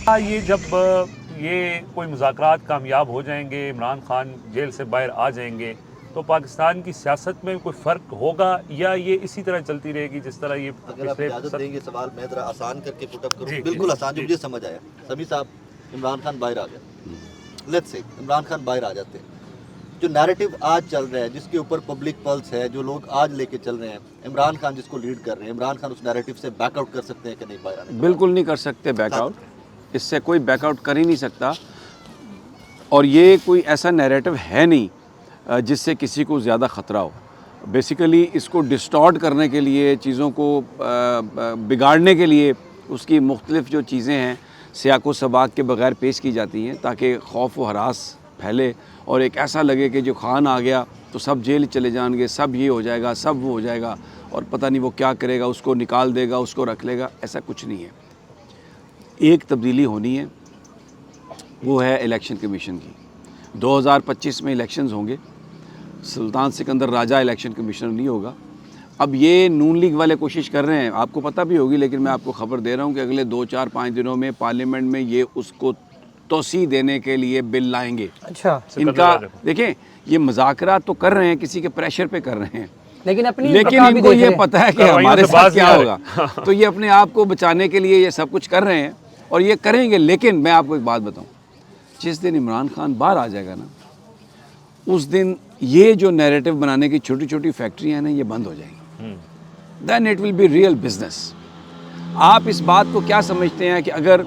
ये जब ये कोई मुज़ाकरात कामयाब हो जाएंगे, इमरान खान जेल से बाहर आ जाएंगे, तो पाकिस्तान की सियासत में कोई फ़र्क होगा या ये इसी तरह चलती रहेगी जिस तरह ये अगर आप पिछले इजाज़त देंगे सवाल मैं ज़रा आसान करके पुट अप करूँ। जी बिल्कुल आसान, जो मुझे समझ आया। समी साहब, इमरान खान बाहर आ गया, लेट्स से इमरान खान बाहर आ जाते हैं, जो नैरेटिव आज चल रहा है, जिसके ऊपर पब्लिक पल्स है, जो लोग आज लेके चल रहे हैं, इमरान खान जिसको लीड कर रहे हैं, इमरान खान उस नैरेटिव से बैकआउट कर सकते हैं कि नहीं बाहर आने? बिल्कुल नहीं कर सकते बैकआउट, इससे कोई बैकआउट कर ही नहीं सकता। और ये कोई ऐसा नैरेटिव है नहीं जिससे किसी को ज़्यादा ख़तरा हो। बेसिकली इसको डिस्टॉर्ट करने के लिए, चीज़ों को बिगाड़ने के लिए उसकी मुख्तलिफ़ जो चीज़ें हैं सियाक़ व सबाक़ के बग़ैर पेश की जाती हैं, ताकि खौफ व हरास फैले और एक ऐसा लगे कि जो खान आ गया तो सब जेल चले जाएंगे, सब ये हो जाएगा, सब वो हो जाएगा, और पता नहीं वो क्या करेगा, उसको निकाल देगा, उसको रख लेगा। ऐसा कुछ नहीं है। एक तब्दीली होनी है, वो है इलेक्शन कमीशन की। 2025 में इलेक्शंस होंगे, सुल्तान सिकंदर राजा इलेक्शन कमिश्नर नहीं होगा। अब ये नून लीग वाले कोशिश कर रहे हैं, आपको पता भी होगी, लेकिन मैं आपको ख़बर दे रहा हूँ कि अगले 2-4-5 दिनों में पार्लियामेंट में ये उसको तोसी देने के लिए बिल लाएंगे। अच्छा, इनका देखें, ये मुज़ाकरात तो कर रहे हैं, किसी के प्रेशर पे कर रहे हैं, लेकिन इनको ये पता है कि हमारे साथ क्या होगा, तो ये अपने आप को बचाने के लिए ये सब कुछ कर रहे हैं और ये करेंगे। लेकिन मैं आपको एक बात बताऊँ, जिस दिन इमरान खान बाहर आ जाएगा ना, उस दिन ये जो नैरेटिव बनाने की छोटी छोटी फैक्ट्रियाँ हैं ना, ये बंद हो जाएंगी। Then it will be real business. आप इस बात को क्या समझते हैं कि अगर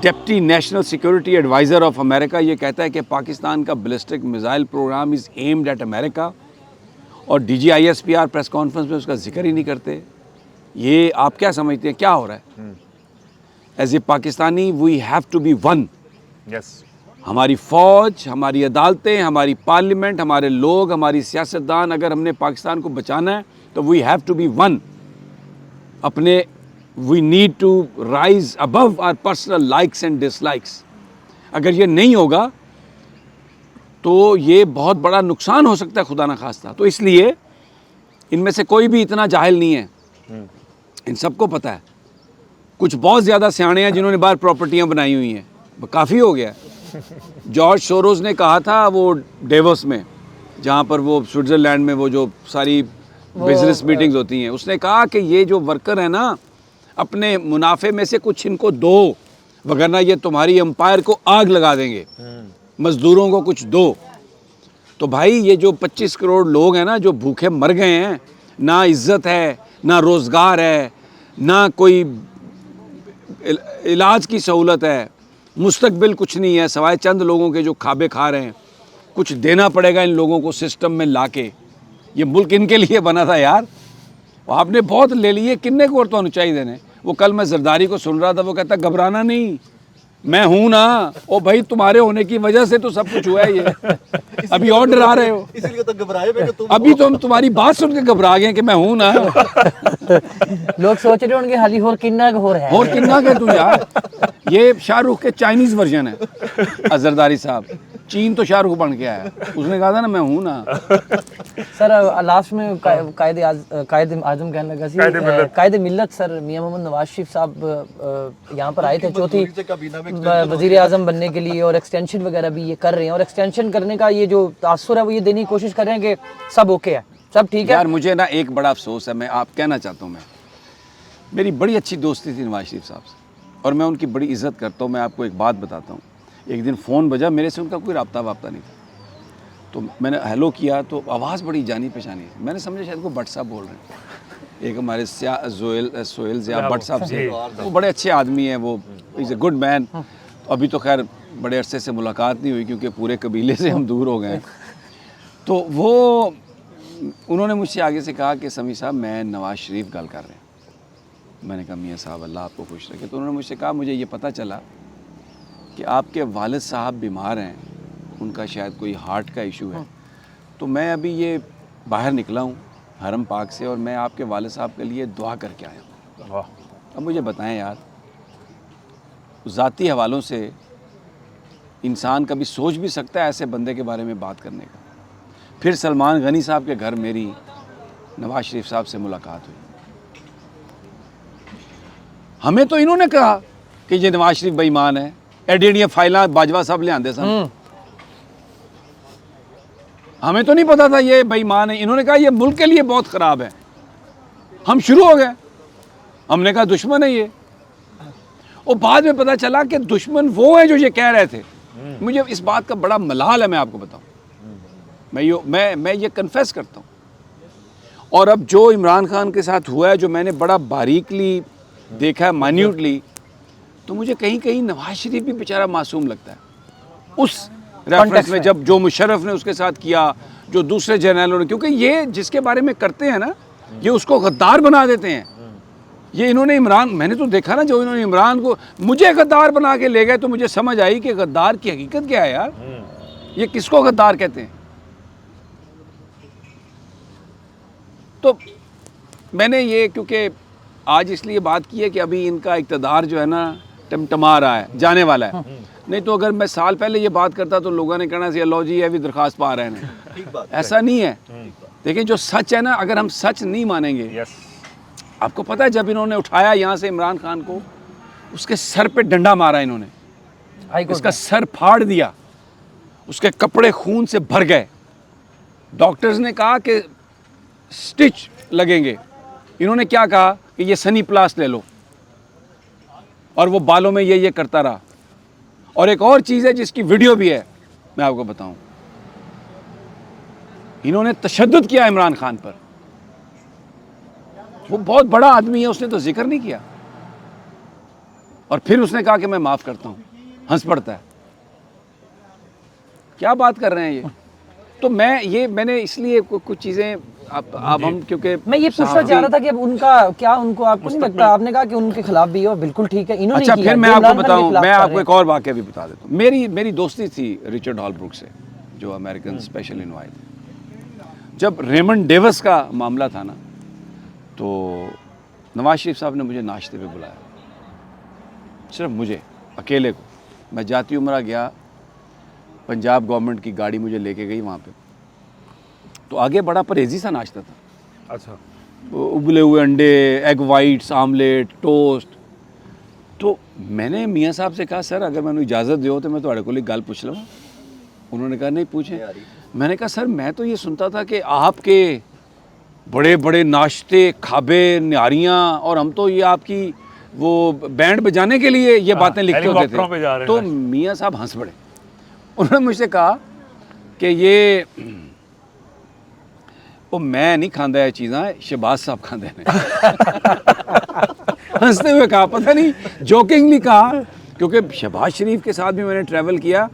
deputy national security adviser of America ये कहता है कि पाकिस्तान का ballistic missile program is aimed at America, और DGISPR प्रेस कॉन्फ्रेंस में उसका जिक्र ही नहीं करते, ये आप क्या समझते हैं क्या हो रहा है? As a Pakistani we have to be one. Yes, हमारी फ़ौज, हमारी अदालतें, हमारी पार्लियामेंट, हमारे लोग, हमारी सियासतदान, अगर हमने पाकिस्तान को बचाना है तो we have to be one. अपने we need to rise above our personal likes and dislikes. अगर ये नहीं होगा तो ये बहुत बड़ा नुकसान हो सकता है, खुदा न खास्ता। तो इसलिए इनमें से कोई भी इतना जाहिल नहीं है, इन सबको पता है। कुछ बहुत ज़्यादा सियाणे हैं जिन्होंने बाहर प्रॉपर्टियाँ बनाई हुई हैं, काफ़ी हो गया। जॉर्ज सोरोस ने कहा था वो डेवोस में, जहाँ पर वो स्विट्ज़रलैंड में वो जो सारी बिजनेस मीटिंग्स होती हैं, उसने कहा कि ये जो वर्कर है ना, अपने मुनाफे में से कुछ इनको दो, वगरना ये तुम्हारी एम्पायर को आग लगा देंगे, मज़दूरों को कुछ दो। तो भाई ये जो 25 करोड़ लोग हैं ना, जो भूखे मर गए हैं, ना इज़्ज़त है, ना रोज़गार है, ना कोई इलाज की सहूलत है, मुस्तकबिल कुछ नहीं है सवाए चंद लोगों के जो खाबे खा रहे हैं। कुछ देना पड़ेगा इन लोगों को सिस्टम में लाके। ये मुल्क इनके लिए बना था यार, आपने बहुत ले लिए, किन्ने को तो चाहिए देने। वो कल मैं जरदारी को सुन रहा था, वो कहता घबराना नहीं, मैं हूं ना। ओ भाई, तुम्हारे होने की वजह से तो सब कुछ हुआ है ये। अभी और डरा रहे हो, इसलिए तो घबराए मैं कि तुम अभी तो हम तुम्हारी बात सुन के घबरा गए कि मैं हूं ना। लोग सोच रहे होंगे हाली और किन्ना हो रहा है, और किन्ना के तू यार। ये शाहरुख के चाइनीज वर्जन है जरदारी साहब। चीन तो शाहरुख बन के आया, उसने कहा था ना मैं हूं ना। सर लास्ट में कायद आजम कहने लगा सी कायद मिल्लत सर मियां मोहम्मद नवाज शरीफ साहब यहाँ पर आए थे चौथी वजीर आजम बनने के लिए, और एक्सटेंशन वगैरह भी ये कर रहे हैं, और एक्सटेंशन करने का ये जो तासुर है वो ये देने की कोशिश कर रहे हैं कि सब ओके है, सब ठीक है। यार मुझे ना एक बड़ा अफसोस है, मैं आप कहना चाहता हूँ, मैं मेरी बड़ी अच्छी दोस्ती थी नवाज शरीफ साहब से, और मैं उनकी बड़ी इज़्ज़त करता हूँ। मैं आपको एक बात बताता हूँ, एक दिन फ़ोन बजा, मेरे से उनका कोई रब्ता नहीं था, तो मैंने हेलो किया तो आवाज़ बड़ी जानी पहचानी, मैंने समझा शायद वो भट्ट साहब बोल रहे हैं। एक हमारे सोहेल ज़िया भट्ट साहब से, वो बड़े अच्छे आदमी हैं, वो इज़ ए गुड मैन। अभी तो खैर बड़े अरसे से मुलाकात नहीं हुई क्योंकि पूरे कबीले से हम दूर हो गए हैं। तो वो उन्होंने मुझसे आगे से कहा कि समी साहब मैं नवाज़ शरीफ गल कर रहे हैं। मैंने कहा मियाँ साहब अल्लाह आपको खुश रखे। तो उन्होंने मुझसे कहा मुझे ये पता चला कि आपके वालिद साहब बीमार हैं, उनका शायद कोई हार्ट का इशू है, तो मैं अभी ये बाहर निकला हूँ हरम पाक से, और मैं आपके वालिद साहब के लिए दुआ करके आया हूँ। अब मुझे बताएं यार, ज़ाती हवालों से इंसान कभी सोच भी सकता है ऐसे बंदे के बारे में बात करने का। फिर सलमान गनी साहब के घर मेरी नवाज शरीफ साहब से मुलाकात हुई। हमें तो इन्होंने कहा कि ये नवाज शरीफ बेईमान है, एडियां फाइलां बाजवा साहब ले आंदे सन, हमें तो नहीं पता था ये बेईमान है। इन्होंने कहा ये मुल्क के लिए बहुत ख़राब है, हम शुरू हो गए, हमने कहा दुश्मन है ये। और बाद में पता चला कि दुश्मन वो है जो ये कह रहे थे। मुझे इस बात का बड़ा मलाल है, मैं आपको बताऊं, मैं ये कन्फेस करता हूँ। और अब जो इमरान खान के साथ हुआ है, जो मैंने बड़ा बारीकली देखा है, माइन्यूटली, तो मुझे कहीं कहीं नवाज शरीफ भी बेचारा मासूम लगता है उस रेफरेंस में, जब जो मुशर्रफ ने उसके साथ किया, जो दूसरे जर्नलों ने, क्योंकि ये जिसके बारे में करते हैं ना, ये उसको गद्दार बना देते हैं। ये इन्होंने इमरान, मैंने तो देखा ना, जो इन्होंने इमरान को मुझे गद्दार बना के ले गए, तो मुझे समझ आई कि गद्दार की हकीकत क्या है यार, ये किसको गद्दार कहते हैं। तो मैंने ये क्योंकि आज इसलिए बात की है कि अभी इनका इक़्तिदार जो है ना टमटमा रहा है, जाने वाला है। नहीं तो अगर मैं साल पहले ये बात करता तो लोगों ने कहना सी अल्लाह जी ये भी दरख्वास्त पा रहे हैं। ऐसा नहीं है। देखिए जो सच है ना, अगर हम सच नहीं मानेंगे, आपको पता है जब इन्होंने उठाया यहाँ से इमरान खान को, उसके सर पे डंडा मारा इन्होंने, इसका सर फाड़ दिया, उसके कपड़े खून से भर गए। डॉक्टर्स ने कहा कि स्टिच लगेंगे, इन्होंने क्या कहा कि ये सनी प्लास ले लो, और वो बालों में ये करता रहा। और एक और चीज़ है जिसकी वीडियो भी है, मैं आपको बताऊं, इन्होंने तशद्दुद किया इमरान खान पर। वो बहुत बड़ा आदमी है, उसने तो जिक्र नहीं किया, और फिर उसने कहा कि मैं माफ़ करता हूं, हंस पड़ता है। क्या बात कर रहे हैं ये। तो मैंने इसलिए कुछ चीज़ें अब हम, क्योंकि मैं ये पूछना चाह रहा था कि अब उनका क्या, उनको आपको नहीं लगता, आपने कहा कि उनके खिलाफ भी हो, बिल्कुल ठीक है, इन्होंने अच्छा, किया, फिर मैं जो आपको इमरान खान के बताऊं, खिलाफ मैं कर आपको रहे एक और वाक़या भी बता देता हूँ। मेरी दोस्ती थी रिचर्ड हॉलब्रुक से, जो अमेरिकन स्पेशल इन्वाई थे। जब रेमंड डेविस का मामला था ना, तो नवाज शरीफ साहब ने मुझे नाश्ते पे बुलाया, सिर्फ मुझे अकेले को। मैं जाती उमरा गया, पंजाब गवर्नमेंट की गाड़ी मुझे लेके गई वहाँ पे, तो आगे बड़ा परहेजी सा नाश्ता था। अच्छा, उबले हुए अंडे, एग वाइट्स, आमलेट, टोस्ट। तो मैंने मियाँ साहब से कहा, सर अगर मैंने इजाज़त दो तो मैं थोड़े को गल पूछ लूँ। उन्होंने कहा नहीं पूछे। मैंने कहा सर मैं तो ये सुनता था कि आपके बड़े बड़े नाश्ते, खाबे, न्यारियाँ, और हम तो ये आपकी वो बैंड बजाने के लिए ये बातें लिखते होते थे। तो मियाँ साहब हंस पड़े। उन्होंने मुझसे कहा कि ये वो मैं नहीं खांदा है चीज़ां, शहबाज साहब खांदे ने। हंसते हुए कहा, पता नहीं जोकिंगली कहा, क्योंकि शहबाज शरीफ के साथ भी मैंने ट्रैवल किया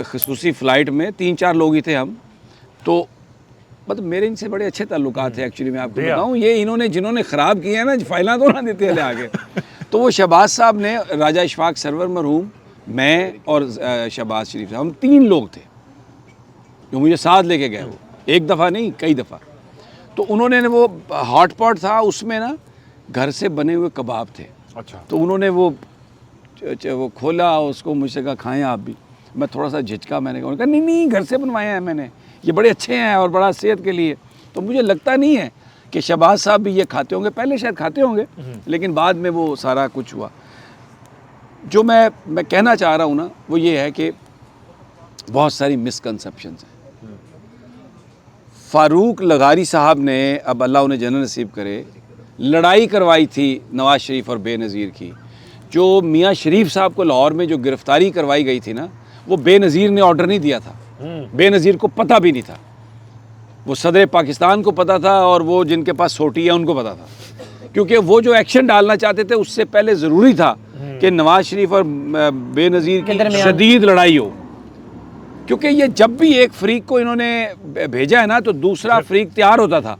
खसूसी फ़्लाइट में, 3-4 लोग ही थे हम। तो मतलब मेरे इनसे बड़े अच्छे ताल्लुकात थे एक्चुअली। मैं आपको बताऊँ, ये इन्होंने जिन्होंने ख़राब किए हैं ना, फाइलां तो ना देते हैं आगे। तो वो शहबाज साहब ने, राजा इशफाक सरवर मरहूम, मैं और शहबाज शरीफ साहब, हम 3 लोग थे जो मुझे साथ लेके गए। वो एक दफ़ा नहीं, कई दफ़ा। तो उन्होंने वो हॉट पॉट था, उसमें ना घर से बने हुए कबाब थे। अच्छा। तो उन्होंने वो खोला, उसको मुझसे कहा खाएं आप भी। मैं थोड़ा सा झिझका, मैंने कहा नहीं घर से बनवाए हैं मैंने, ये बड़े अच्छे हैं और बड़ा सेहत के लिए। तो मुझे लगता नहीं है कि शहबाज साहब भी ये खाते होंगे, पहले शायद खाते होंगे, लेकिन बाद में वो सारा कुछ हुआ। जो मैं कहना चाह रहा हूँ ना, वो ये है कि बहुत सारी मिसकंसेप्शंस हैं। फ़ारूक लगारी साहब ने, अब अल्लाह उन्हें जन्नत नसीब करे, लड़ाई करवाई थी नवाज़ शरीफ और बेनज़ीर की। जो मियाँ शरीफ साहब को लाहौर में जो गिरफ़्तारी करवाई गई थी ना, वो बेनज़ीर ने ऑर्डर नहीं दिया था, बेनज़ीर को पता भी नहीं था। वो सदर पाकिस्तान को पता था, और वो जिनके पास सोटी है उनको पता था, क्योंकि वो जो एक्शन डालना चाहते थे उससे पहले ज़रूरी था कि नवाज़ शरीफ और बेनज़ीर की शदीद लड़ाई हो। क्योंकि ये जब भी एक फ़रीक को इन्होंने भेजा है ना, तो दूसरा फ़रीक तैयार होता था।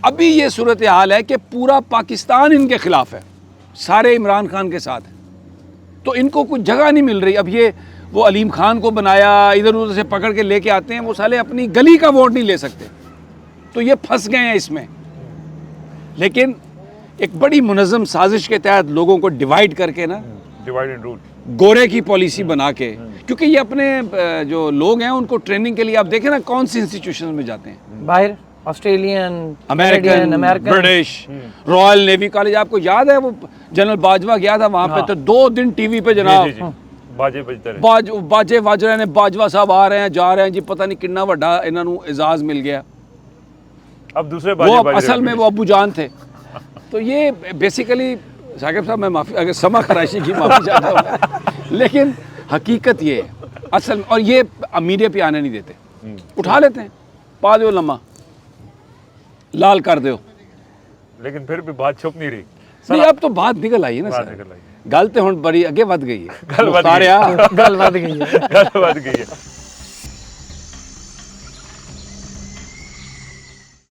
अभी ये सूरत हाल है कि पूरा पाकिस्तान इनके ख़िलाफ़ है, सारे इमरान खान के साथ हैं, तो इनको कुछ जगह नहीं मिल रही। अब ये वो अलीम खान को बनाया, इधर उधर से पकड़ के लेके आते हैं, वो साले अपनी गली का वोट नहीं ले सकते, तो ये फंस गए हैं इसमें। लेकिन एक बड़ी मुनज़्ज़म साजिश के तहत लोगों को डिवाइड करके ना, डिवाइड एंड रूल, गोरे की पॉलिसी बना के, क्योंकि ये अपने जो लोग हैं उनको ट्रेनिंग के लिए, आप देखें ना कौन सी इंस्टीट्यूशन में जाते हैं, Australian, American, British, royal navy college, आपको याद है वो जनरल बाजवा गया था वहाँ पे, तो 2 दिन टीवी पे जनाब जी, जी, जी। बाजे बजते रहे। बाजे वज रहे ने, बाजवा साहब आ रहे हैं जा रहे हैं जी, पता नहीं कितना वड्डा इन्हां नूं एजाज मिल गया। अब दूसरे वो बाजे अब बज रहे असल हैं। में वो अबू जान थे। तो ये बेसिकली साकिब साहब, मैं माफ़ी अगर समा खराशी की माफ़ी चाहता हूँ, लेकिन हकीकत ये है असल में, और ये मीडिया पे आने नहीं देते, उठा लेते हैं, पा दो लम्हा लाल कर दो। लेकिन फिर भी बात छुप नहीं रही। नहीं, अब तो बात निकल आई है ना बात सर, निकल आई है। गल तो हुण बड़ी अगे वध गई है। गल वध गई। मुख्तार आ, गल वध गई है। गल वध गई है।